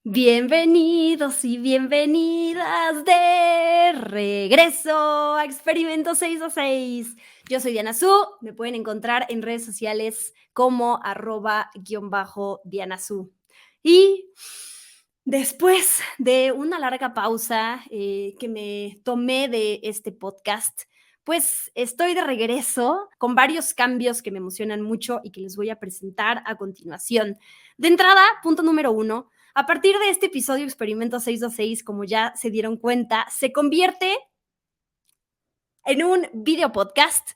Bienvenidos y bienvenidas de regreso a Experimento 626. Yo soy Diana Su, me pueden encontrar en redes sociales como @_Diana Su. Y después de una larga pausa que me tomé de este podcast, pues estoy de regreso con varios cambios que me emocionan mucho y que les voy a presentar a continuación. De entrada, punto número 1. A partir de este episodio Experimento 626, como ya se dieron cuenta, se convierte en un video podcast.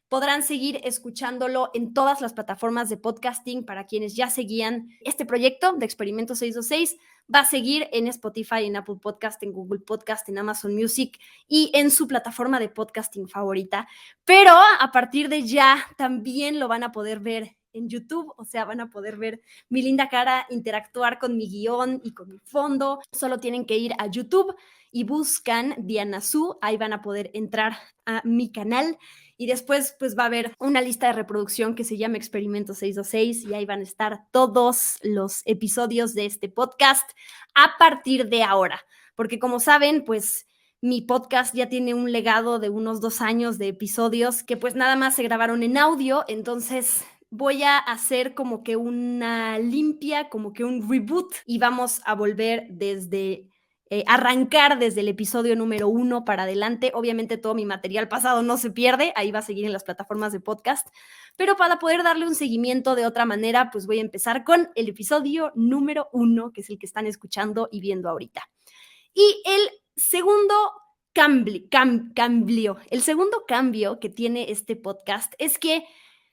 Podrán seguir escuchándolo en todas las plataformas de podcasting. Para quienes ya seguían este proyecto de Experimento 626, va a seguir en Spotify, en Apple Podcast, en Google Podcast, en Amazon Music y en su plataforma de podcasting favorita. Pero a partir de ya también lo van a poder ver en YouTube, o sea, van a poder ver mi linda cara, interactuar con mi guión y con mi fondo. Solo tienen que ir a YouTube y buscan Diana Su, ahí van a poder entrar a mi canal y después pues va a haber una lista de reproducción que se llama Experimento 626 y ahí van a estar todos los episodios de este podcast a partir de ahora, porque como saben, pues mi podcast ya tiene un legado de unos 2 años de episodios que pues nada más se grabaron en audio, entonces voy a hacer como que una limpia, como que un reboot y vamos a volver desde arrancar desde el episodio número 1 para adelante. Obviamente todo mi material pasado no se pierde, ahí va a seguir en las plataformas de podcast, pero para poder darle un seguimiento de otra manera, pues voy a empezar con el episodio número 1, que es el que están escuchando y viendo ahorita. Y el segundo el segundo cambio que tiene este podcast es que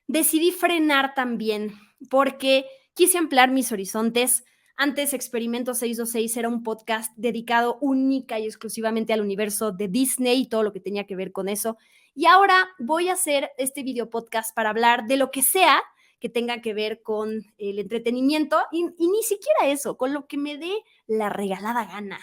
decidí frenar también porque quise ampliar mis horizontes. Antes Experimento 626 era un podcast dedicado única y exclusivamente al universo de Disney y todo lo que tenía que ver con eso. Y ahora voy a hacer este video podcast para hablar de lo que sea que tenga que ver con el entretenimiento y ni siquiera eso, con lo que me dé la regalada gana.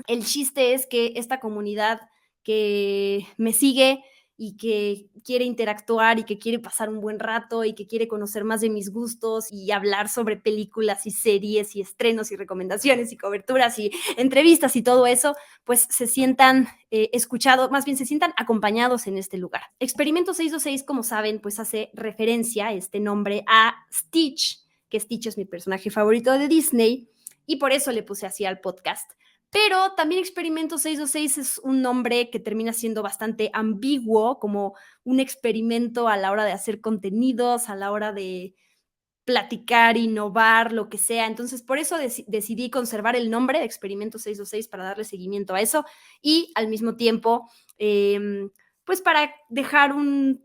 El chiste es que esta comunidad que me sigue y que quiere interactuar y que quiere pasar un buen rato y que quiere conocer más de mis gustos y hablar sobre películas y series y estrenos y recomendaciones y coberturas y entrevistas y todo eso, pues se sientan escuchados, más bien se sientan acompañados en este lugar. Experimento 626, como saben, pues hace referencia este nombre a Stitch, que Stitch es mi personaje favorito de Disney y por eso le puse así al podcast. Pero también Experimento 626 es un nombre que termina siendo bastante ambiguo, como un experimento a la hora de hacer contenidos, a la hora de platicar, innovar, lo que sea. Entonces, por eso decidí conservar el nombre de Experimento 626 para darle seguimiento a eso y al mismo tiempo, pues para dejar un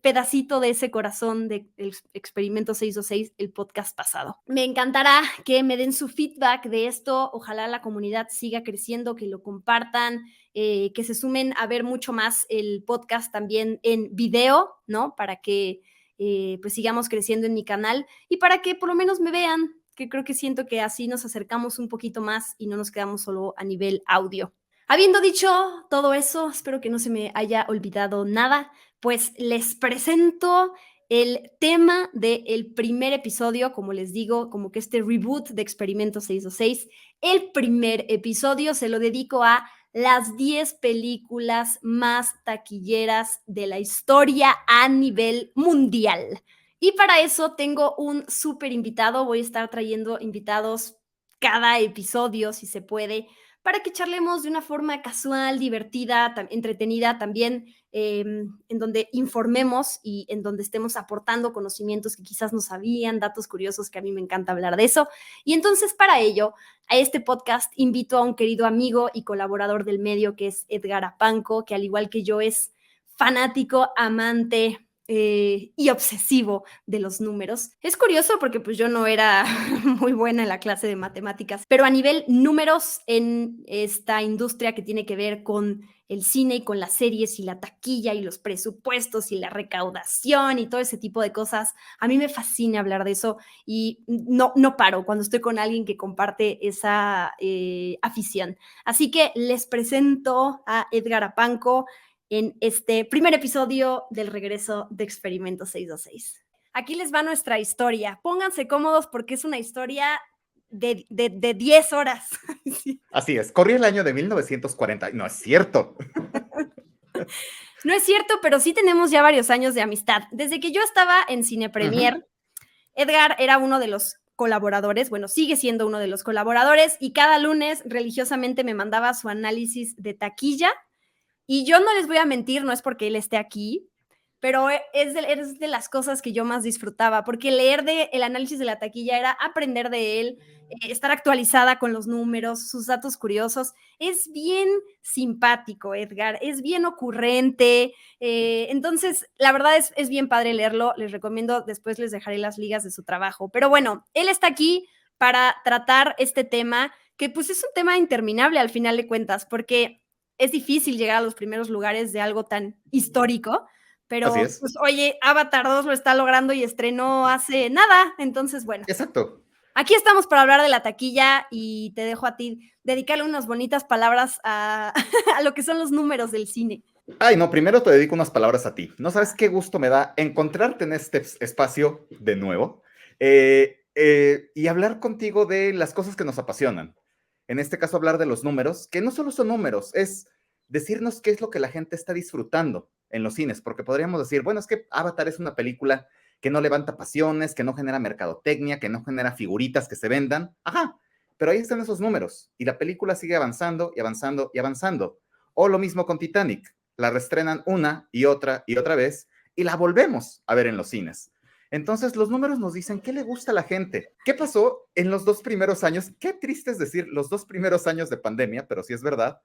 pedacito de ese corazón de Experimento 626, el podcast pasado. Me encantará que me den su feedback de esto. Ojalá la comunidad siga creciendo, que lo compartan, que se sumen a ver mucho más el podcast también en video, ¿no? Para que pues sigamos creciendo en mi canal y para que por lo menos me vean, que creo que siento que así nos acercamos un poquito más y no nos quedamos solo a nivel audio. Habiendo dicho todo eso, espero que no se me haya olvidado nada, pues les presento el tema del primer episodio, como les digo, como que este reboot de Experimento 626. El primer episodio se lo dedico a las 10 películas más taquilleras de la historia a nivel mundial. Y para eso tengo un súper invitado, voy a estar trayendo invitados cada episodio, si se puede, para que charlemos de una forma casual, divertida, entretenida también, en donde informemos y en donde estemos aportando conocimientos que quizás no sabían, datos curiosos, que a mí me encanta hablar de eso. Y entonces para ello, a este podcast invito a un querido amigo y colaborador del medio que es Edgar Apanco, que al igual que yo es fanático, amante, y obsesivo de los números. Es curioso porque pues yo no era muy buena en la clase de matemáticas, pero a nivel números en esta industria que tiene que ver con el cine y con las series y la taquilla y los presupuestos y la recaudación y todo ese tipo de cosas, a mí me fascina hablar de eso y no paro cuando estoy con alguien que comparte esa afición. Así que les presento a Edgar Apanco en este primer episodio del regreso de Experimento 626. Aquí les va nuestra historia. Pónganse cómodos porque es una historia de 10 horas. Sí. Así es, corría el año de 1940. No es cierto. No es cierto, pero sí tenemos ya varios años de amistad. Desde que yo estaba en Cine Premier, Edgar era uno de los colaboradores, bueno, sigue siendo uno de los colaboradores, y cada lunes religiosamente me mandaba su análisis de taquilla. Y yo no les voy a mentir, no es porque él esté aquí, pero es de las cosas que yo más disfrutaba, porque leer el análisis de la taquilla era aprender de él, estar actualizada con los números, sus datos curiosos. Es bien simpático, Edgar, es bien ocurrente. Entonces, la verdad es bien padre leerlo. Les recomiendo, después les dejaré las ligas de su trabajo. Pero bueno, él está aquí para tratar este tema, que pues es un tema interminable al final de cuentas, porque es difícil llegar a los primeros lugares de algo tan histórico, Así pero es. pues oye, Avatar 2 lo está logrando y estrenó hace nada, entonces bueno, Exacto. aquí estamos para hablar de la taquilla y te dejo a ti dedicarle unas bonitas palabras a, a lo que son los números del cine. Ay, no, primero te dedico unas palabras a ti. No sabes qué gusto me da encontrarte en este espacio de nuevo y hablar contigo de las cosas que nos apasionan. En este caso, hablar de los números, que no solo son números, es decirnos qué es lo que la gente está disfrutando en los cines, porque podríamos decir, bueno, es que Avatar es una película que no levanta pasiones, que no genera mercadotecnia, que no genera figuritas que se vendan. Ajá, pero ahí están esos números y la película sigue avanzando y avanzando y avanzando. O lo mismo con Titanic, la reestrenan una y otra vez y la volvemos a ver en los cines. Entonces, los números nos dicen qué le gusta a la gente. ¿Qué pasó en los 2 primeros años? Qué triste es decir los 2 primeros años de pandemia, pero sí es verdad.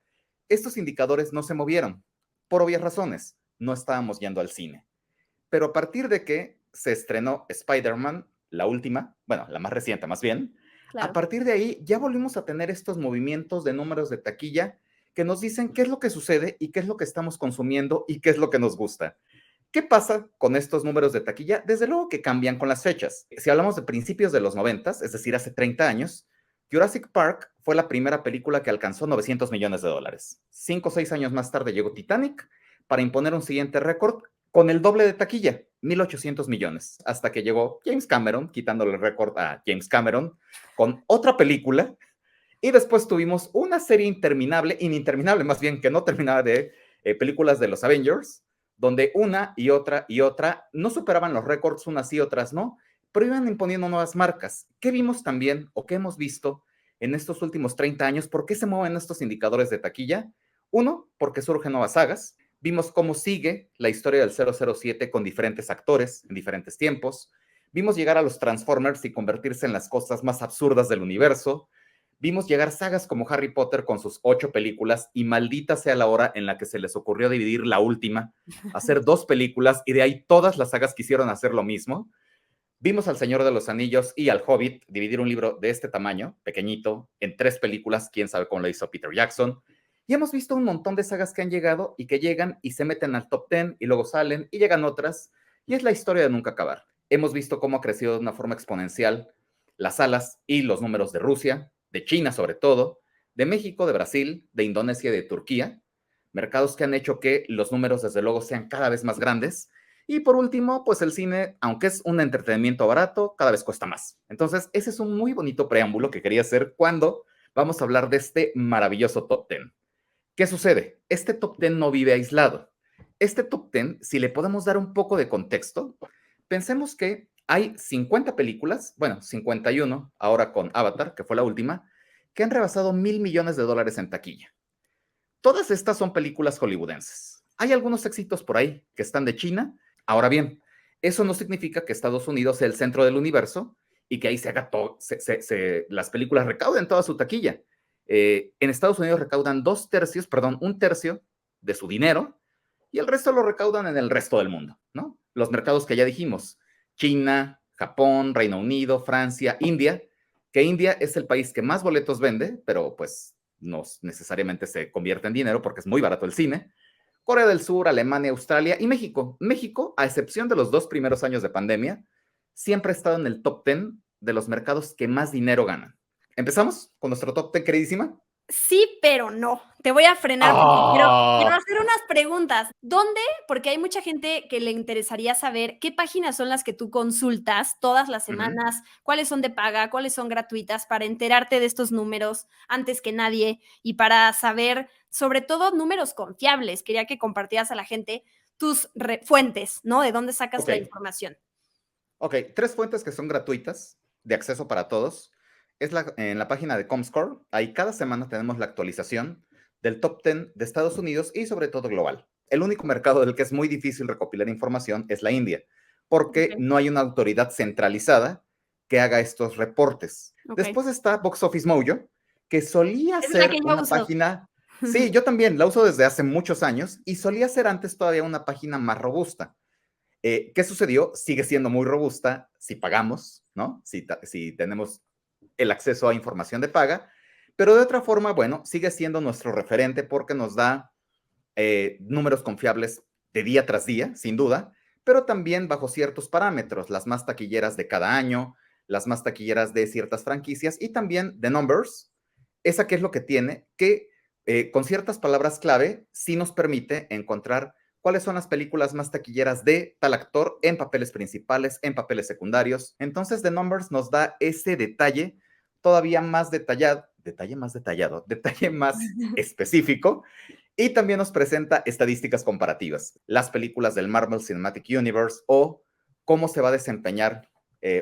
Estos indicadores no se movieron, por obvias razones. No estábamos yendo al cine. Pero a partir de que se estrenó Spider-Man, la última, bueno, la más reciente más bien, a Claro. partir de ahí ya volvimos a tener estos movimientos de números de taquilla que nos dicen qué es lo que sucede y qué es lo que estamos consumiendo y qué es lo que nos gusta. ¿Qué pasa con estos números de taquilla? Desde luego que cambian con las fechas. Si hablamos de principios de los 90, es decir, hace 30 años, Jurassic Park fue la primera película que alcanzó $900 millones. 5 o 6 años más tarde llegó Titanic para imponer un siguiente récord con el doble de taquilla, 1.800 millones, hasta que llegó James Cameron, quitándole el récord a James Cameron con otra película. Y después tuvimos una serie ininterminable más bien, que no terminaba de películas de los Avengers, donde una y otra no superaban los récords, unas sí, otras no, pero iban imponiendo nuevas marcas. ¿Qué vimos también o qué hemos visto en estos últimos 30 años? ¿Por qué se mueven estos indicadores de taquilla? Uno, porque surgen nuevas sagas. Vimos cómo sigue la historia del 007 con diferentes actores en diferentes tiempos. Vimos llegar a los Transformers y convertirse en las cosas más absurdas del universo. Vimos llegar sagas como Harry Potter con sus 8 películas y maldita sea la hora en la que se les ocurrió dividir la última, hacer 2 películas y de ahí todas las sagas quisieron hacer lo mismo. Vimos al Señor de los Anillos y al Hobbit dividir un libro de este tamaño, pequeñito, en 3 películas, quién sabe cómo lo hizo Peter Jackson. Y hemos visto un montón de sagas que han llegado y que llegan y se meten al top 10 y luego salen y llegan otras. Y es la historia de nunca acabar. Hemos visto cómo ha crecido de una forma exponencial las salas y los números de Rusia, de China sobre todo, de México, de Brasil, de Indonesia y de Turquía. Mercados que han hecho que los números desde luego sean cada vez más grandes. Y por último, pues el cine, aunque es un entretenimiento barato, cada vez cuesta más. Entonces, ese es un muy bonito preámbulo que quería hacer cuando vamos a hablar de este maravilloso top 10. ¿Qué sucede? Este top 10 no vive aislado. Este top 10, si le podemos dar un poco de contexto, pensemos que hay 50 películas, bueno, 51 ahora con Avatar, que fue la última, que han rebasado $1.000 millones en taquilla. Todas estas son películas hollywoodenses. Hay algunos éxitos por ahí que están de China. Ahora bien, eso no significa que Estados Unidos sea el centro del universo y que ahí se haga todo, las películas recauden toda su taquilla. En Estados Unidos recaudan 2/3, perdón, 1/3 de su dinero y el resto lo recaudan en el resto del mundo, ¿no? Los mercados que ya dijimos, China, Japón, Reino Unido, Francia, India, que India es el país que más boletos vende, pero pues no necesariamente se convierte en dinero porque es muy barato el cine. Corea del Sur, Alemania, Australia y México. México, a excepción de los 2 primeros años de pandemia, siempre ha estado en el top 10 de los mercados que más dinero ganan. ¿Empezamos con nuestro top 10, queridísima? Sí, pero no. Te voy a frenar porque quiero ¡Ah! hacer unas preguntas. ¿Dónde? Porque hay mucha gente que le interesaría saber qué páginas son las que tú consultas todas las Ujú. semanas, cuáles son de paga, cuáles son gratuitas, para enterarte de estos números antes que nadie y para saber, sobre todo, números confiables. Quería que compartieras a la gente tus fuentes, ¿no? De dónde sacas Ok, la información. ok. 3 fuentes que son gratuitas, de acceso para todos. Es en la página de Comscore. Ahí cada semana tenemos la actualización del top 10 de Estados Unidos y sobre todo global. El único mercado del que es muy difícil recopilar información es la India, porque Ok, no hay una autoridad centralizada que haga estos reportes. ok. Después está Box Office Mojo, que solía Es la que ser yo una uso. página. Sí, yo también la uso desde hace muchos años y solía ser antes todavía una página más robusta. ¿Qué sucedió? Sigue siendo muy robusta si pagamos, ¿no? Si tenemos el acceso a información de paga, pero de otra forma, bueno, sigue siendo nuestro referente porque nos da números confiables de día tras día, sin duda, pero también bajo ciertos parámetros, las más taquilleras de cada año, las más taquilleras de ciertas franquicias y también de Numbers. Esa que es lo que tiene, que con ciertas palabras clave sí nos permite encontrar cuáles son las películas más taquilleras de tal actor en papeles principales, en papeles secundarios. Entonces, The Numbers nos da ese detalle todavía más detallado, detalle más específico, y también nos presenta estadísticas comparativas, las películas del Marvel Cinematic Universe o cómo se va a desempeñar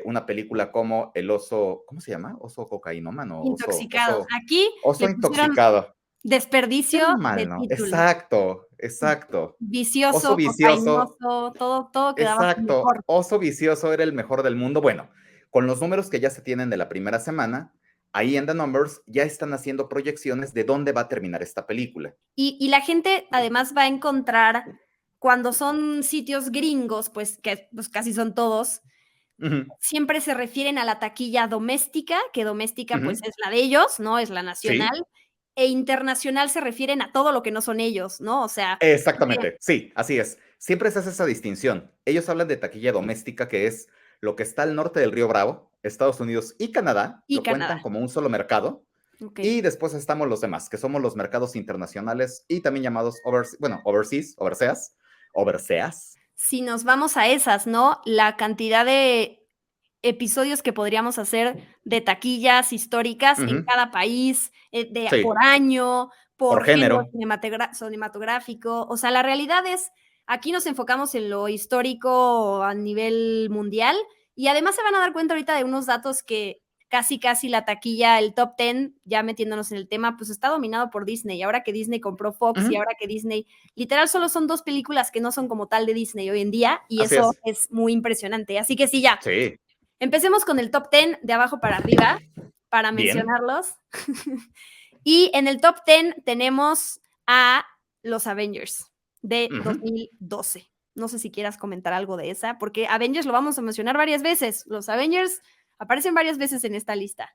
una película como El oso, ¿cómo se llama? Oso cocainómano, Intoxicados. Aquí oso le pusieron intoxicado. Qué desperdicio de mal, ¿no? título. Exacto, exacto. Oso Vicioso, vicioso, cocainoso, todo quedaba exacto. mejor. Oso vicioso era el mejor del mundo. Bueno, con los números que ya se tienen de la primera semana, ahí en The Numbers ya están haciendo proyecciones de dónde va a terminar esta película. Y la gente además va a encontrar, cuando son sitios gringos, pues que pues casi son todos, Ujú, siempre se refieren a la taquilla doméstica, que doméstica pues ujú. es la de ellos, ¿no? Es la Sí, nacional, e internacional se refieren a todo lo que no son ellos, ¿no? O sea, exactamente. Sí, así es. Siempre se hace esa distinción. Ellos hablan de taquilla doméstica, que es lo que está al norte del río Bravo, Estados Unidos y Canadá, y lo Canadá. cuentan como un solo mercado. Ok. Y después estamos los demás, que somos los mercados internacionales y también llamados overseas, overseas. Si nos vamos a esas, ¿no? La cantidad de episodios que podríamos hacer de taquillas históricas en Ujú. cada país, por Sí, año, por por género género. cinematográfico. O sea, la realidad es, aquí nos enfocamos en lo histórico a nivel mundial y además se van a dar cuenta ahorita de unos datos que casi la taquilla, el top 10, ya metiéndonos en el tema, pues está dominado por Disney. Ahora que Disney compró Fox y Ujú. ahora que Disney, literal, solo son 2 películas que no son como tal de Disney hoy en día y Así eso es. es muy impresionante. Así que sí, ya, Sí. empecemos con el top 10 de abajo para arriba, para Bien. mencionarlos. Y en el top 10 tenemos a los Avengers de Ujú. 2012. No sé si quieras comentar algo de esa, porque Avengers lo vamos a mencionar varias veces. Los Avengers aparecen varias veces en esta lista.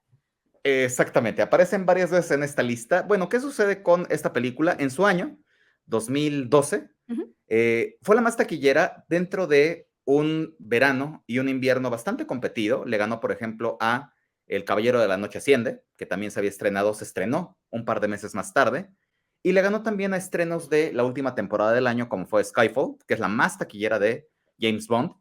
Exactamente. Aparecen varias veces en esta lista. Bueno, ¿qué sucede con esta película? En su año, 2012, Ujú. fue la más taquillera dentro de un verano y un invierno bastante competido. Le ganó, por ejemplo, a El Caballero de la Noche Asciende, que también se había estrenado, se estrenó un par de meses más tarde. Y le ganó también a estrenos de la última temporada del año, como fue Skyfall, que es la más taquillera de James Bond.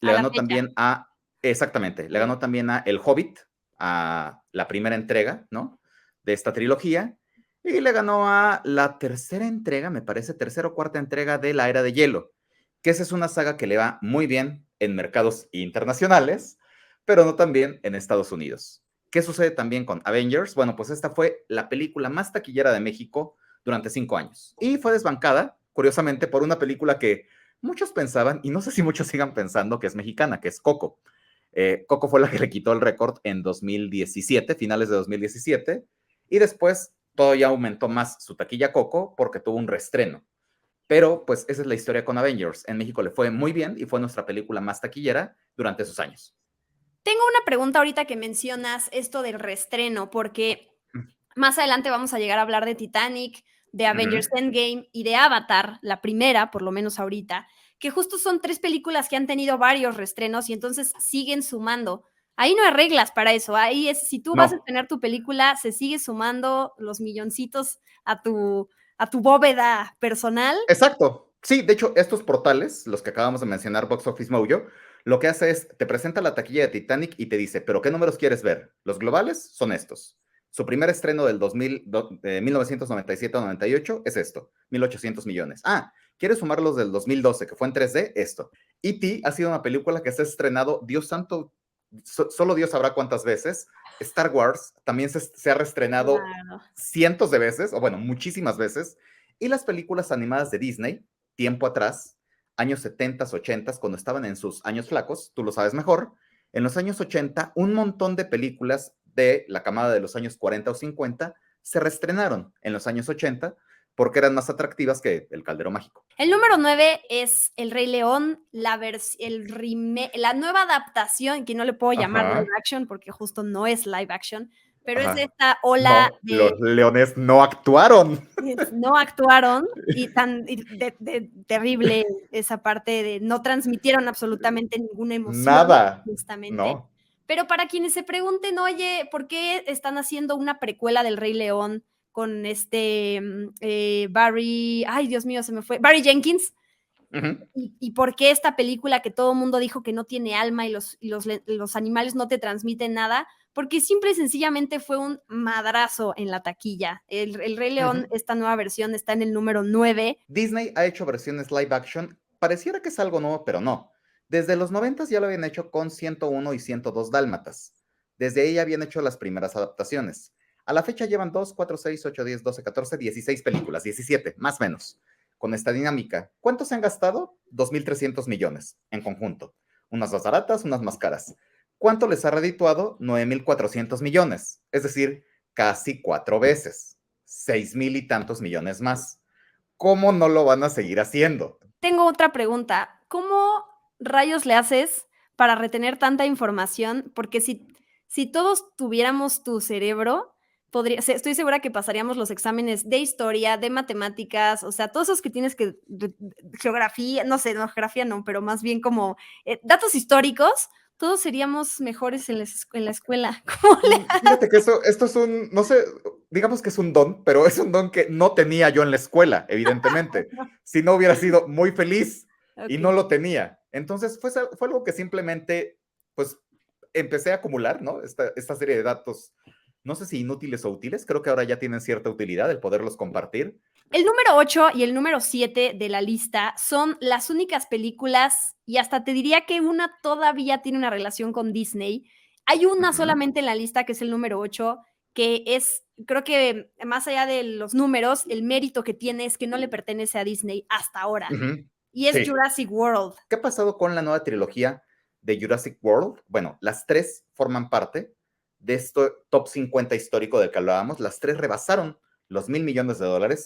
Le A la ganó fecha. también a, exactamente, le Ok. ganó también a El Hobbit, a la primera entrega, ¿no? De esta trilogía. Y le ganó a la tercera entrega, me parece, tercera o cuarta entrega de La Era de Hielo, que esa es una saga que le va muy bien en mercados internacionales, pero no tan bien en Estados Unidos. ¿Qué sucede también con Avengers? Bueno, pues esta fue la película más taquillera de México durante 5 años. Y fue desbancada, curiosamente, por una película que muchos pensaban, y no sé si muchos sigan pensando, que es mexicana, que es Coco. Coco fue la que le quitó el récord en 2017, finales de 2017, y después todavía aumentó más su taquilla Coco porque tuvo un reestreno. Pero pues esa es la historia con Avengers. En México le fue muy bien y fue nuestra película más taquillera durante esos años. Tengo una pregunta ahorita que mencionas esto del reestreno, porque más adelante vamos a llegar a hablar de Titanic, de Avengers Ujú. Endgame y de Avatar, la primera, por lo menos ahorita, que justo son 3 películas que han tenido varios reestrenos y entonces siguen sumando. Ahí no hay reglas para eso. Ahí es, si tú vas a No, tener tu película, se sigue sumando los milloncitos a tu bóveda personal. exacto. Sí, de hecho, estos portales, los que acabamos de mencionar, Box Office Mojo, lo que hace es, te presenta la taquilla de Titanic y te dice, ¿pero qué números quieres ver? Los globales son estos. Su primer estreno del 1997-98 es esto, 1.800 millones. Ah, ¿quieres sumar los del 2012, que fue en 3D? Esto. E.T. ha sido una película que se ha estrenado, Dios santo, solo Dios sabrá cuántas veces. Star Wars también se ha reestrenado Claro. cientos de veces, o bueno, muchísimas veces. Y las películas animadas de Disney, tiempo atrás, años 70, 80, cuando estaban en sus años flacos, tú lo sabes mejor, en los años 80, un montón de películas de la camada de los años 40 o 50 se reestrenaron en los años 80 porque eran más atractivas que El Caldero Mágico. El número 9 es El Rey León, la nueva adaptación, que no le puedo llamar live Ajá, action porque justo no es live action, pero es de ajá. esta ola No, los de leones no actuaron. no actuaron terrible esa parte de no transmitieron absolutamente ninguna emoción, Nada. justamente. No. Pero para quienes se pregunten, oye, ¿por qué están haciendo una precuela del Rey León con Barry, ay Dios mío, se me fue, Barry Jenkins? Uh-huh. ¿Y por qué esta película que todo el mundo dijo que no tiene alma y los animales no te transmiten nada? Porque simple y sencillamente fue un madrazo en la taquilla. El Rey León, Uh-huh. esta nueva versión, está en el número 9. Disney ha hecho versiones live action. Pareciera que es algo nuevo, pero no. Desde los 90 ya lo habían hecho con 101 y 102 Dálmatas. Desde ahí habían hecho las primeras adaptaciones. A la fecha llevan 2, 4, 6, 8, 10, 12, 14, 16 películas, 17, más o menos. Con esta dinámica, ¿cuántos se han gastado? 2.300 millones en conjunto. Unas más baratas, unas más caras. ¿Cuánto les ha redituado? 9.400 millones. Es decir, casi 4 veces. 6.000 y tantos millones más. ¿Cómo no lo van a seguir haciendo? Tengo otra pregunta. ¿Cómo rayos le haces para retener tanta información? Porque si todos tuviéramos tu cerebro, estoy segura que pasaríamos los exámenes de historia, de matemáticas, o sea, todos esos que tienes que, geografía, no sé, no, geografía no, pero más bien como datos históricos, todos seríamos mejores en la escuela. ¿Cómo le Fíjate que esto es un, no sé, digamos que es un don, pero es un don que no tenía yo en la escuela, evidentemente. Si no hubiera sido muy feliz y no Ok. lo tenía. Entonces fue algo que simplemente, pues, empecé a acumular, ¿no? Esta serie de datos, no sé si inútiles o útiles, creo que ahora ya tienen cierta utilidad el poderlos compartir. El número 8 y el número 7 de la lista son las únicas películas, y hasta te diría que una todavía tiene una relación con Disney. Hay una Ujú, solamente en la lista que es el número 8, que es, creo que más allá de los números, el mérito que tiene es que no le pertenece a Disney hasta ahora, ujú. y es Sí. Jurassic World. ¿Qué ha pasado con la nueva trilogía de Jurassic World? Bueno, las tres forman parte de este top 50 histórico del que hablábamos. Las tres rebasaron los $1.000 millones.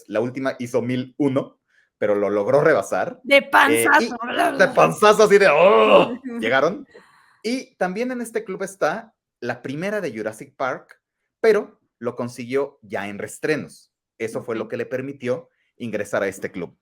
La última hizo 1.001, pero lo logró rebasar. De panzazo. Y de panzazo así de ¡oh! Llegaron. Y también en este club está la primera de Jurassic Park, pero lo consiguió ya en reestrenos. Eso fue lo Ok. que le permitió ingresar a este club.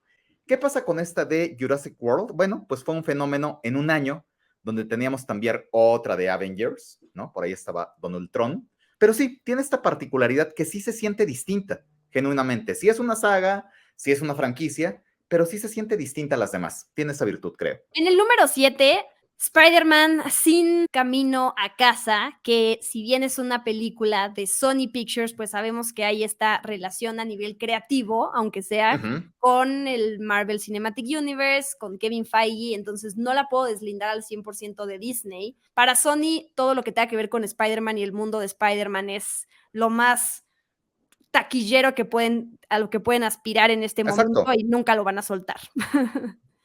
¿Qué pasa con esta de Jurassic World? Bueno, pues fue un fenómeno en un año donde teníamos también otra de Avengers, ¿no? Por ahí estaba Donald Trump. Pero sí, tiene esta particularidad que sí se siente distinta, genuinamente. Sí es una saga, sí es una franquicia, pero sí se siente distinta a las demás. Tiene esa virtud, creo. En el número 7, Spider-Man Sin Camino a Casa, que si bien es una película de Sony Pictures, pues sabemos que hay esta relación a nivel creativo, aunque sea Ujú. con el Marvel Cinematic Universe, con Kevin Feige, entonces no la puedo deslindar al 100% de Disney. Para Sony, todo lo que tenga que ver con Spider-Man y el mundo de Spider-Man es lo más taquillero a lo que pueden aspirar en este momento Exacto. y nunca lo van a soltar.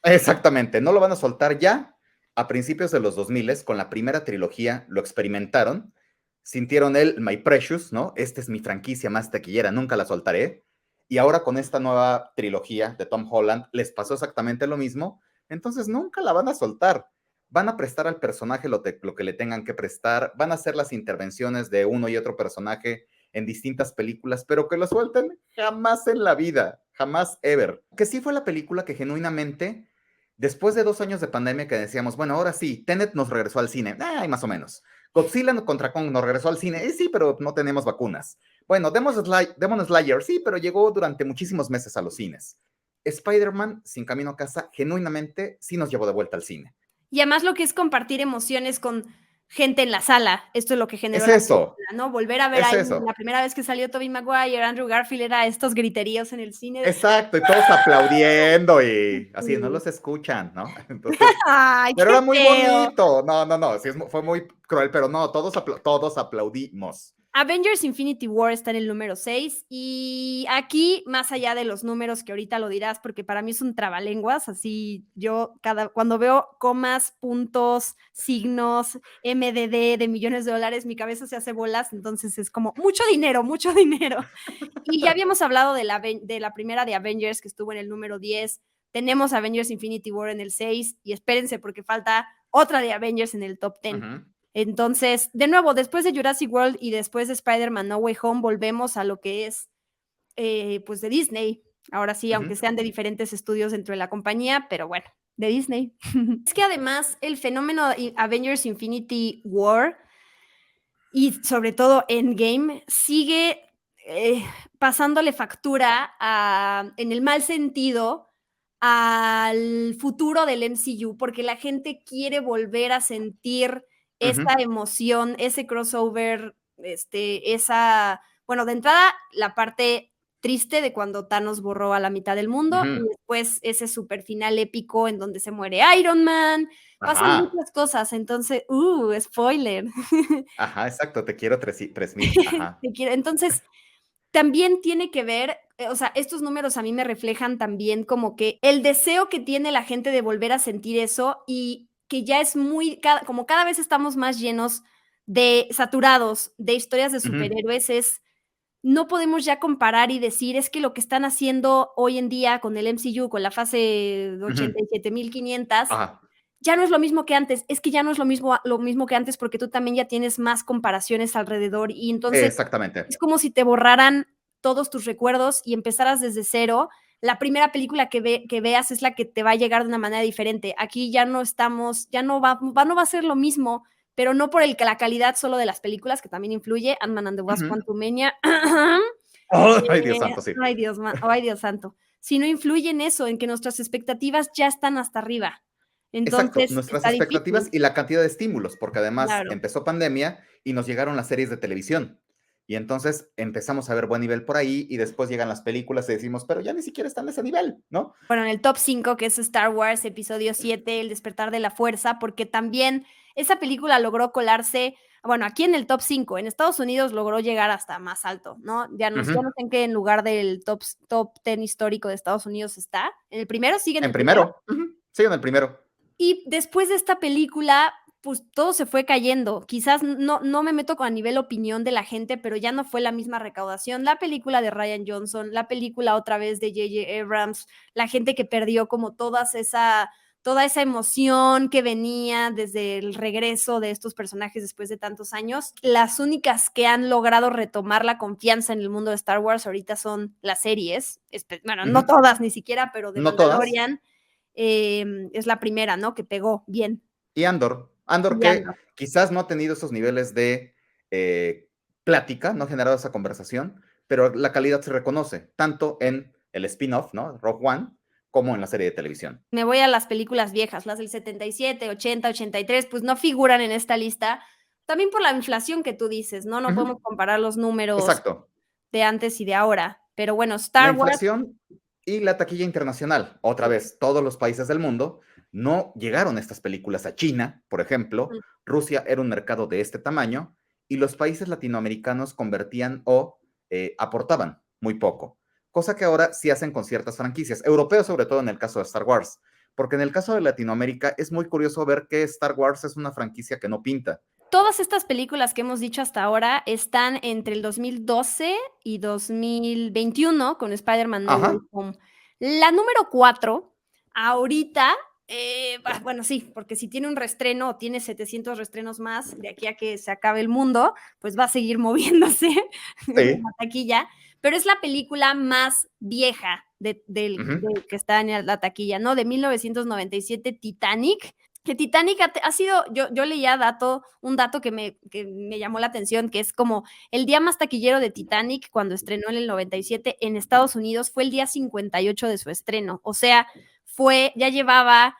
Exactamente, no lo van a soltar ya. A principios de los 2000, con la primera trilogía, lo experimentaron, sintieron el My Precious, ¿no? Esta es mi franquicia más taquillera, nunca la soltaré. Y ahora con esta nueva trilogía de Tom Holland les pasó exactamente lo mismo, entonces nunca la van a soltar. Van a prestar al personaje lo que le tengan que prestar, van a hacer las intervenciones de uno y otro personaje en distintas películas, pero que lo suelten jamás en la vida, jamás ever. Que sí fue la película que genuinamente después de 2 años de pandemia que decíamos, bueno, ahora sí, Tenet nos regresó al cine, ay, más o menos. Godzilla contra Kong nos regresó al cine. Sí, pero no tenemos vacunas. Bueno, Demon Slayer, sí, pero llegó durante muchísimos meses a los cines. Spider-Man, Sin Camino a Casa, genuinamente sí nos llevó de vuelta al cine. Y además lo que es compartir emociones con gente en la sala, esto es lo que generó Es la eso, película, ¿no? Volver a ver es ahí eso. la primera vez que salió Tobey Maguire, Andrew Garfield, era estos griteríos en el cine de Exacto, y todos aplaudiendo y así, no los escuchan, ¿no? Entonces, ¡ay, pero qué era muy feo! bonito. No, sí, fue muy cruel, pero no, todos aplaudimos. Avengers Infinity War está en el número 6 y aquí, más allá de los números que ahorita lo dirás, porque para mí es un trabalenguas, así yo cuando veo comas, puntos, signos, MDD de millones de dólares, mi cabeza se hace bolas, entonces es como mucho dinero, mucho dinero. Y ya habíamos hablado de la primera de Avengers que estuvo en el número 10, tenemos Avengers Infinity War en el 6 y espérense porque falta otra de Avengers en el top 10. Ujú. Entonces, de nuevo, después de Jurassic World y después de Spider-Man No Way Home, volvemos a lo que es, pues, de Disney. Ahora sí, aunque Ujú. sean de diferentes estudios dentro de la compañía, pero bueno, de Disney. Es que además el fenómeno Avengers Infinity War y sobre todo Endgame sigue pasándole factura en el mal sentido al futuro del MCU, porque la gente quiere volver a sentir Ujú. esa emoción, ese crossover, bueno, de entrada, la parte triste de cuando Thanos borró a la mitad del mundo y Ujú. después ese super final épico en donde se muere Iron Man, pasan Ajá, muchas cosas, entonces, spoiler. ajá, exacto, te quiero 3000, ajá. Entonces, también tiene que ver, o sea, estos números a mí me reflejan también como que el deseo que tiene la gente de volver a sentir eso y que ya es como cada vez estamos más llenos saturados de historias de Ujú. superhéroes, no podemos ya comparar y decir, es que lo que están haciendo hoy en día con el MCU, con la fase Ujú. 87.500, Ajá, ya no es lo mismo que antes, es que ya no es lo mismo que antes porque tú también ya tienes más comparaciones alrededor y entonces exactamente. es como si te borraran todos tus recuerdos y empezaras desde cero. La primera película que veas es la que te va a llegar de una manera diferente. Aquí ya no estamos, ya no va a ser lo mismo, pero no por la calidad solo de las películas, que también influye, Ant-Man and the Wasp: Ujú. Quantumania. Ay, Dios santo, sí. Ay, Dios santo. Si no influye en eso, en que nuestras expectativas ya están hasta arriba. Exacto, Entonces, nuestras está expectativas difícil. y la cantidad de estímulos, porque además Claro. empezó pandemia y nos llegaron las series de televisión. Y entonces empezamos a ver buen nivel por ahí y después llegan las películas y decimos, pero ya ni siquiera están de ese nivel, ¿no? Bueno, en el top 5, que es Star Wars, episodio 7, El despertar de la fuerza, porque también esa película logró colarse, bueno, aquí en el top 5, en Estados Unidos logró llegar hasta más alto, ¿no? Ya no Ujú. sé en qué lugar del top 10 histórico de Estados Unidos está. ¿En el primero? ¿Sigue en En el primero? primero, ujú, sí, en el primero. Y después de esta película, pues todo se fue cayendo. Quizás no me meto a nivel opinión de la gente, pero ya no fue la misma recaudación. La película de Rian Johnson, la película otra vez de J.J. Abrams, la gente que perdió como toda esa emoción que venía desde el regreso de estos personajes después de tantos años. Las únicas que han logrado retomar la confianza en el mundo de Star Wars ahorita son las series, bueno, no Ujú. todas ni siquiera, pero de No todas. Mandalorian, es la primera, ¿no? Que pegó bien. Y Andor Y que ando. quizás no ha tenido esos niveles de plática, no ha generado esa conversación, pero la calidad se reconoce, tanto en el spin-off, ¿no? Rogue One, como en la serie de televisión. Me voy a las películas viejas, las del 77, 80, 83, pues no figuran en esta lista. También por la inflación que tú dices, ¿no? No podemos Ujú. comparar los números Exacto. de antes y de ahora. Pero bueno, La Star Wars. inflación y la taquilla internacional. Otra vez, todos los países del mundo no llegaron estas películas a China, por ejemplo. Rusia era un mercado de este tamaño y los países latinoamericanos convertían o aportaban muy poco, cosa que ahora sí hacen con ciertas franquicias, europeos sobre todo en el caso de Star Wars, porque en el caso de Latinoamérica es muy curioso ver que Star Wars es una franquicia que no pinta. Todas estas películas que hemos dicho hasta ahora están entre el 2012 y 2021 con Spider-Man No Way Ajá, Home. La número 4, ahorita, bueno, sí, porque si tiene un reestreno o tiene 700 reestrenos más de aquí a que se acabe el mundo, pues va a seguir moviéndose en la sí. taquilla, pero es la película más vieja Ujú. que está en la taquilla, ¿no? De 1997, Titanic. que Titanic ha sido, yo leía un dato que me llamó la atención, que es como el día más taquillero de Titanic cuando estrenó en el 97 en Estados Unidos fue el día 58 de su estreno. O sea, ya llevaba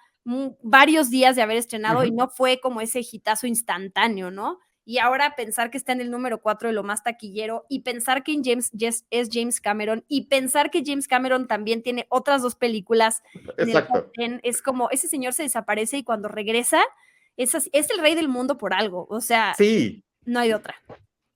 varios días de haber estrenado y no fue como ese hitazo instantáneo, ¿no? Y ahora pensar que está en el número 4 de lo más taquillero y pensar que es James Cameron y pensar que James Cameron también tiene otras 2 películas en el top Exacto. 10, es como ese señor se desaparece y cuando regresa es el rey del mundo por algo, o sea, Sí. no hay de otra.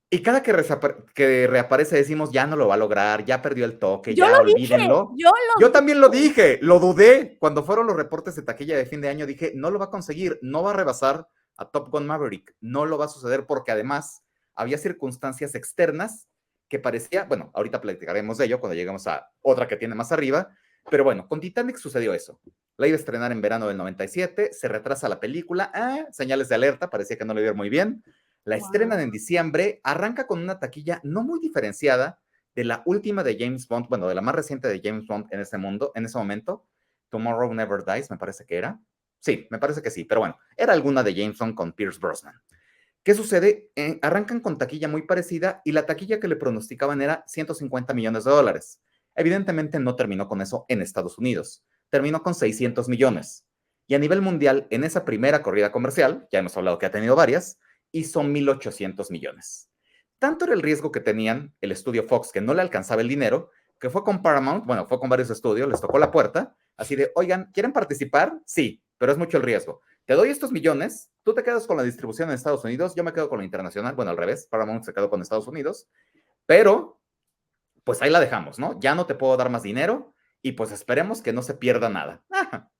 Y cada que reaparece decimos, ya no lo va a lograr, ya perdió el toque, Yo lo ya dije, olvídenlo. yo lo Yo también lo dije. dije, lo dudé. Cuando fueron los reportes de taquilla de fin de año, dije, no lo va a conseguir, no va a rebasar a Top Gun Maverick, no lo va a suceder porque además había circunstancias externas que parecía, bueno, ahorita platicaremos de ello cuando lleguemos a otra que tiene más arriba, pero bueno, con Titanic sucedió eso. La iba a estrenar en verano del 97, se retrasa la película, señales de alerta, parecía que no le iba a ir muy bien. La estrenan en diciembre, arranca con una taquilla no muy diferenciada de la última de James Bond, bueno, de la más reciente de James Bond en ese momento, Tomorrow Never Dies, me parece que era. Sí, me parece que sí, pero bueno, era alguna de James Bond con Pierce Brosnan. ¿Qué sucede? Arrancan con taquilla muy parecida y la taquilla que le pronosticaban era 150 millones de dólares. Evidentemente no terminó con eso en Estados Unidos, terminó con 600 millones. Y a nivel mundial, en esa primera corrida comercial, ya hemos hablado que ha tenido varias, hizo 1.800 millones. Tanto era el riesgo que tenían el estudio Fox, que no le alcanzaba el dinero, que fue con Paramount, bueno, fue con varios estudios, les tocó la puerta, así de, oigan, ¿quieren participar? Sí, pero es mucho el riesgo. Te doy estos millones, tú te quedas con la distribución en Estados Unidos, yo me quedo con la internacional, bueno, al revés, Paramount se quedó con Estados Unidos, pero pues ahí la dejamos, ¿no? Ya no te puedo dar más dinero y pues esperemos que no se pierda nada.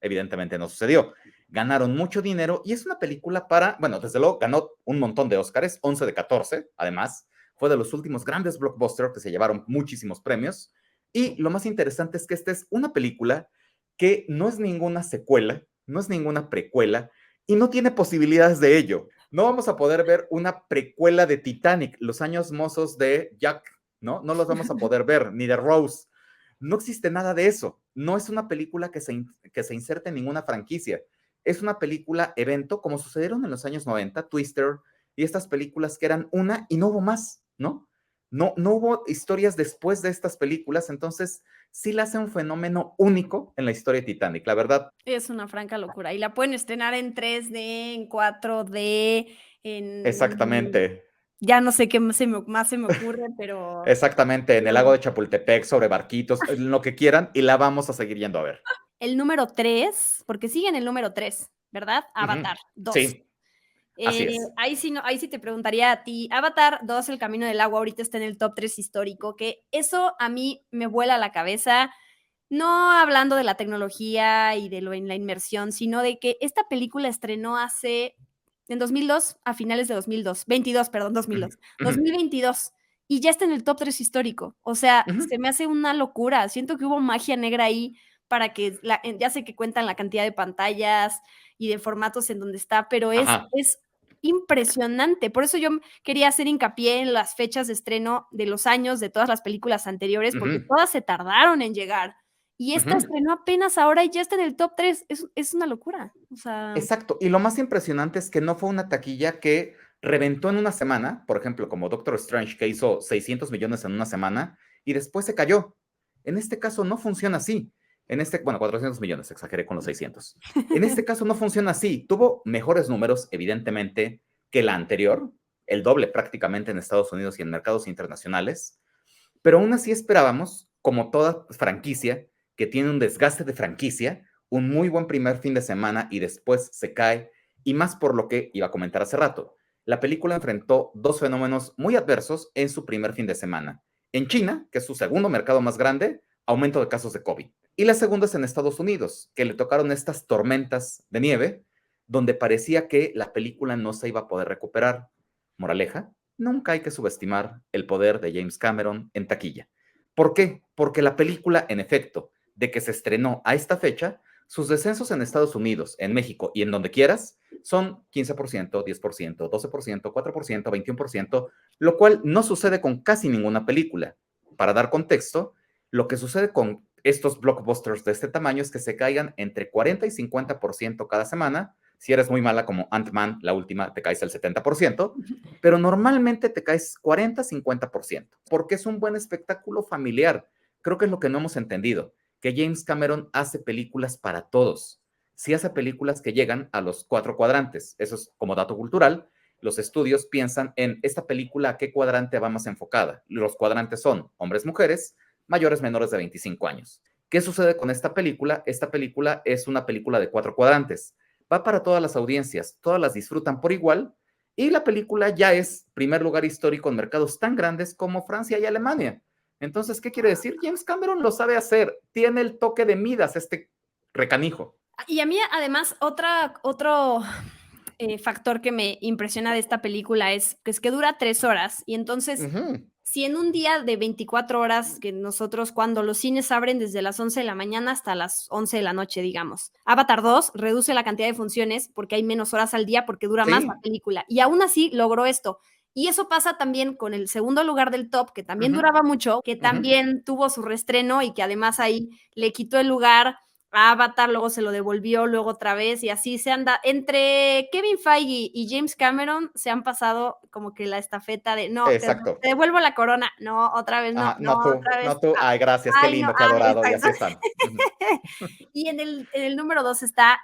Evidentemente no sucedió. Ganaron mucho dinero y es una película para, bueno, desde luego ganó un montón de Óscares, 11 de 14, además, fue de los últimos grandes blockbusters que se llevaron muchísimos premios. Y lo más interesante es que esta es una película que no es ninguna secuela, no es ninguna precuela y no tiene posibilidades de ello. No vamos a poder ver una precuela de Titanic, los años mozos de Jack, ¿no? No los vamos a poder ver, ni de Rose. No existe nada de eso. No es una película que se inserte en ninguna franquicia. Es una película evento, como sucedieron en los años 90, Twister y estas películas que eran una y no hubo más, ¿no? No hubo historias después de estas películas, entonces sí la hace un fenómeno único en la historia de Titanic, la verdad. Es una franca locura. Y la pueden estrenar en 3D, en 4D, Exactamente, ya no sé qué más se me ocurre, pero exactamente, en el lago de Chapultepec, sobre barquitos, lo que quieran, y la vamos a seguir yendo a ver. el número 3, porque sigue en el número 3, ¿verdad? Ujú. Avatar 2. Sí, así es. Ahí sí, no, ahí sí te preguntaría a ti, Avatar 2, El Camino del Agua, ahorita está en el top 3 histórico, que eso a mí me vuela la cabeza, no hablando de la tecnología y de en la inmersión, sino de que esta película estrenó en 2002, a finales de 2002, 22, perdón, Ujú, 2002, ujú, 2022, y ya está en el top 3 histórico. O sea, ujú. se me hace una locura. Siento que hubo magia negra ahí para que, ya sé que cuentan la cantidad de pantallas y de formatos en donde está, pero Ajá. es impresionante. Por eso yo quería hacer hincapié en las fechas de estreno de los años de todas las películas anteriores, porque Ujú, todas se tardaron en llegar. Y esta ujú. estrenó apenas ahora y ya está en el top 3. Es una locura. O sea, Exacto. Y lo más impresionante es que no fue una taquilla que reventó en una semana, por ejemplo, como Doctor Strange, que hizo 600 millones en una semana y después se cayó. En este caso no funciona así. Bueno, 400 millones, exageré con los 600. En este caso no funciona así. Tuvo mejores números, evidentemente, que la anterior, el doble prácticamente en Estados Unidos y en mercados internacionales, pero aún así esperábamos, como toda franquicia que tiene un desgaste de franquicia, un muy buen primer fin de semana y después se cae, y más por lo que iba a comentar hace rato. La película enfrentó dos fenómenos muy adversos en su primer fin de semana. En China, que es su segundo mercado más grande, aumento de casos de COVID. Y la segunda es en Estados Unidos, que le tocaron estas tormentas de nieve, donde parecía que la película no se iba a poder recuperar. Moraleja, nunca hay que subestimar el poder de James Cameron en taquilla. ¿Por qué? Porque la película, en efecto, de que se estrenó a esta fecha, sus descensos en Estados Unidos, en México y en donde quieras son 15%, 10%, 12%, 4%, 21%, lo cual no sucede con casi ninguna película. Para dar contexto, lo que sucede con estos blockbusters de este tamaño es que se caigan entre 40 y 50% cada semana, Si eres muy mala como Ant-Man, la última, te caes al 70%, pero normalmente te caes 40-50%, porque es un buen espectáculo familiar. Creo que es lo que no hemos entendido, que James Cameron hace películas para todos. Sí hace películas que llegan a los 4 cuadrantes. Eso es como dato cultural. Los estudios piensan en esta película a qué cuadrante va más enfocada. Los cuadrantes son hombres, mujeres, mayores, menores de 25 años. ¿Qué sucede con esta película? Esta película es una película de 4 cuadrantes. Va para todas las audiencias, todas las disfrutan por igual, y la película ya es primer lugar histórico en mercados tan grandes como Francia y Alemania. Entonces, ¿qué quiere decir? James Cameron lo sabe hacer, tiene el toque de Midas, este recanijo. Y a mí, además, otro factor que me impresiona de esta película es que dura 3 horas. Y entonces, si en un día de 24 horas, que nosotros cuando los cines abren desde las 11 de la mañana hasta las 11 de la noche, digamos, Avatar 2 reduce la cantidad de funciones porque hay menos horas al día porque dura más la película. Y aún así logró esto. Y eso pasa también con el segundo lugar del top, que también duraba mucho, que también tuvo su reestreno y que además ahí le quitó el lugar a Avatar, luego se lo devolvió, luego otra vez, y así se anda. Entre Kevin Feige y James Cameron se han pasado como que la estafeta de no, Exacto. te devuelvo la corona, no, otra vez, no, No tú, otra vez. no tú. Ay, gracias, qué lindo, qué adorado, y así están. Y en el número 2 está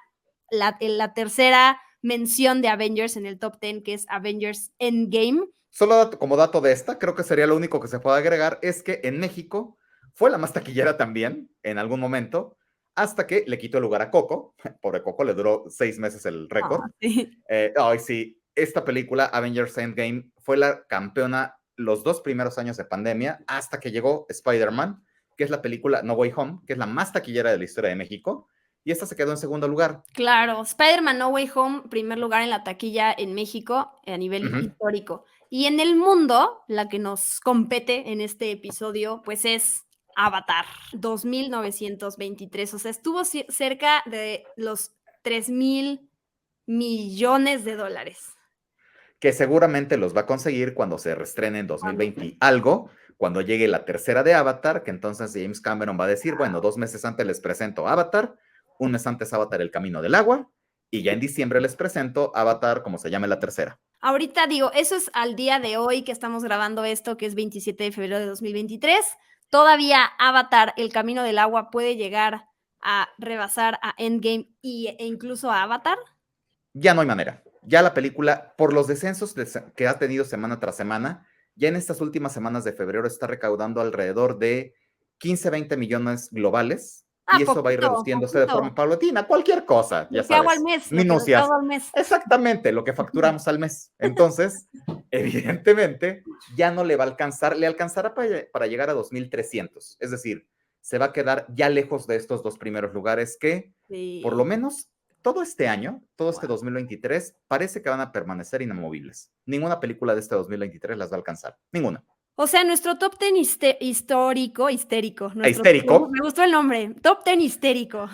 la tercera mención de Avengers en el top 10, que es Avengers Endgame. Solo como dato de esta, creo que sería lo único que se puede agregar, es que en México fue la más taquillera también, en algún momento, hasta que le quitó el lugar a Coco. Pobre Coco, le duró 6 meses el récord. Sí. Sí, esta película, Avengers Endgame, fue la campeona los 2 primeros años de pandemia, hasta que llegó Spider-Man, que es la película No Way Home, que es la más taquillera de la historia de México, y esta se quedó en segundo lugar. Claro, Spider-Man No Way Home, primer lugar en la taquilla en México a nivel histórico. Y en el mundo, la que nos compete en este episodio, pues es Avatar 2923. O sea, estuvo cerca de los 3,000 millones de dólares. Que seguramente los va a conseguir cuando se reestrene en 2020 y algo, cuando llegue la tercera de Avatar, que entonces James Cameron va a decir, bueno, 2 meses antes les presento Avatar, 1 mes antes Avatar El Camino del Agua, y ya en diciembre les presento Avatar, como se llame la tercera. Ahorita digo, eso es al día de hoy que estamos grabando esto, que es 27 de febrero de 2023. Todavía Avatar, El Camino del Agua, puede llegar a rebasar a Endgame e incluso a Avatar. Ya no hay manera. Ya la película, por los descensos que ha tenido semana tras semana, ya en estas últimas semanas de febrero está recaudando alrededor de 15-20 millones globales. Y eso va a ir reduciéndose de forma paulatina. Cualquier cosa, ya sabes. Lo que hago al mes, minucias. Exactamente, lo que facturamos al mes. Entonces, evidentemente, ya no le va a alcanzar, le alcanzará para llegar a 2,300. Es decir, se va a quedar ya lejos de estos 2 primeros lugares que, por lo menos, todo este año, todo este 2023, parece que van a permanecer inamovibles. Ninguna película de este 2023 las va a alcanzar. Ninguna. O sea, nuestro top 10 histérico. ¿Histérico? Me gustó el nombre. Top 10 histérico.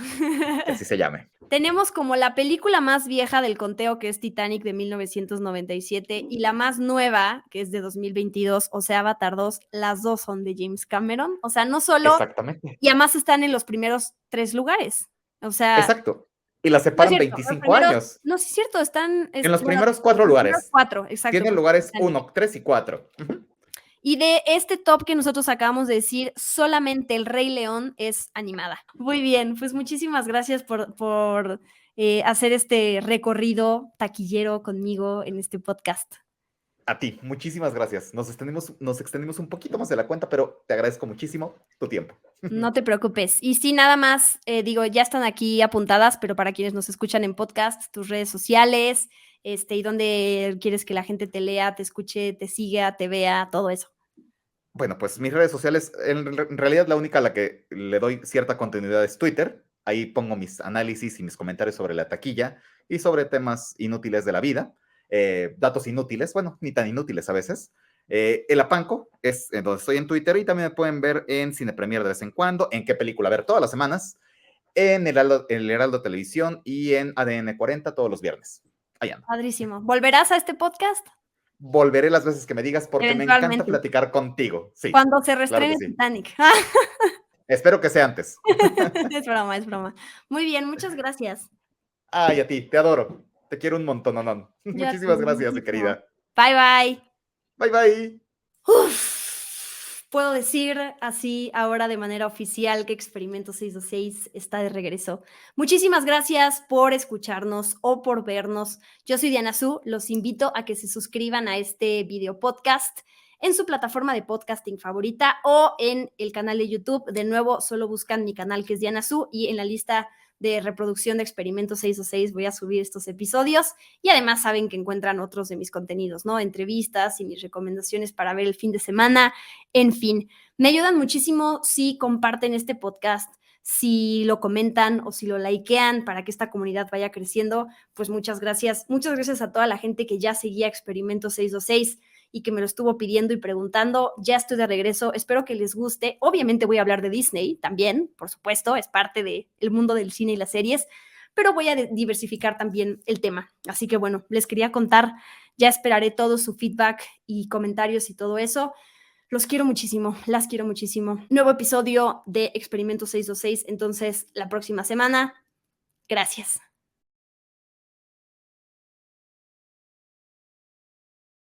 Que así se llame. Tenemos como la película más vieja del conteo, que es Titanic de 1997, y la más nueva, que es de 2022, o sea, Avatar 2. Las dos son de James Cameron. O sea, no solo... Exactamente. Y además están en los primeros 3 lugares. O sea... Exacto. Y las separan 25 años. No, sí es cierto, están... En los primeros 4 lugares. 4, exacto. Tienen lugares 1, 3 y 4. Y de este top que nosotros acabamos de decir, solamente El Rey León es animada. Muy bien, pues muchísimas gracias por hacer este recorrido taquillero conmigo en este podcast. A ti, muchísimas gracias. Nos extendimos un poquito más de la cuenta, pero te agradezco muchísimo tu tiempo. No te preocupes. Y sí, nada más, ya están aquí apuntadas, pero para quienes nos escuchan en podcast, tus redes sociales, y dónde quieres que la gente te lea, te escuche, te siga, te vea, todo eso. Bueno, pues mis redes sociales, en realidad la única a la que le doy cierta continuidad es Twitter. Ahí pongo mis análisis y mis comentarios sobre la taquilla y sobre temas inútiles de la vida. Datos inútiles, bueno, ni tan inútiles a veces. El Apanco es donde estoy en Twitter y también me pueden ver en Cine Premier de vez en cuando, en qué película ver todas las semanas, en el Heraldo Televisión y en ADN 40 todos los viernes. Ahí ando. Padrísimo. ¿Volverás a este podcast? Volveré las veces que me digas porque me encanta platicar contigo. Sí, cuando se reestrene Titanic. Espero que sea antes. Es broma. Muy bien, muchas gracias. Ay, a ti, te adoro. Te quiero un montón, no. Yo a ti Muchísimas gracias, mi muchísimo. querida. Bye, bye. Bye, bye. Puedo decir así ahora de manera oficial que Experimento 626 está de regreso. Muchísimas gracias por escucharnos o por vernos. Yo soy Diana Su. Los invito a que se suscriban a este video podcast en su plataforma de podcasting favorita o en el canal de YouTube. De nuevo, solo buscan mi canal, que es Diana Su, y en la lista de reproducción de Experimento 626 voy a subir estos episodios, y además saben que encuentran otros de mis contenidos, ¿no? Entrevistas y mis recomendaciones para ver el fin de semana. En fin, me ayudan muchísimo si comparten este podcast, si lo comentan o si lo likean para que esta comunidad vaya creciendo. Pues muchas gracias. Muchas gracias a toda la gente que ya seguía Experimento 626 y que me lo estuvo pidiendo y preguntando. Ya estoy de regreso, espero que les guste. Obviamente voy a hablar de Disney también, por supuesto, es parte del mundo del cine y las series, pero voy a diversificar también el tema. Así que bueno, les quería contar, ya esperaré todo su feedback y comentarios y todo eso. Los quiero muchísimo, las quiero muchísimo. Nuevo episodio de Experimento 626, entonces la próxima semana. Gracias.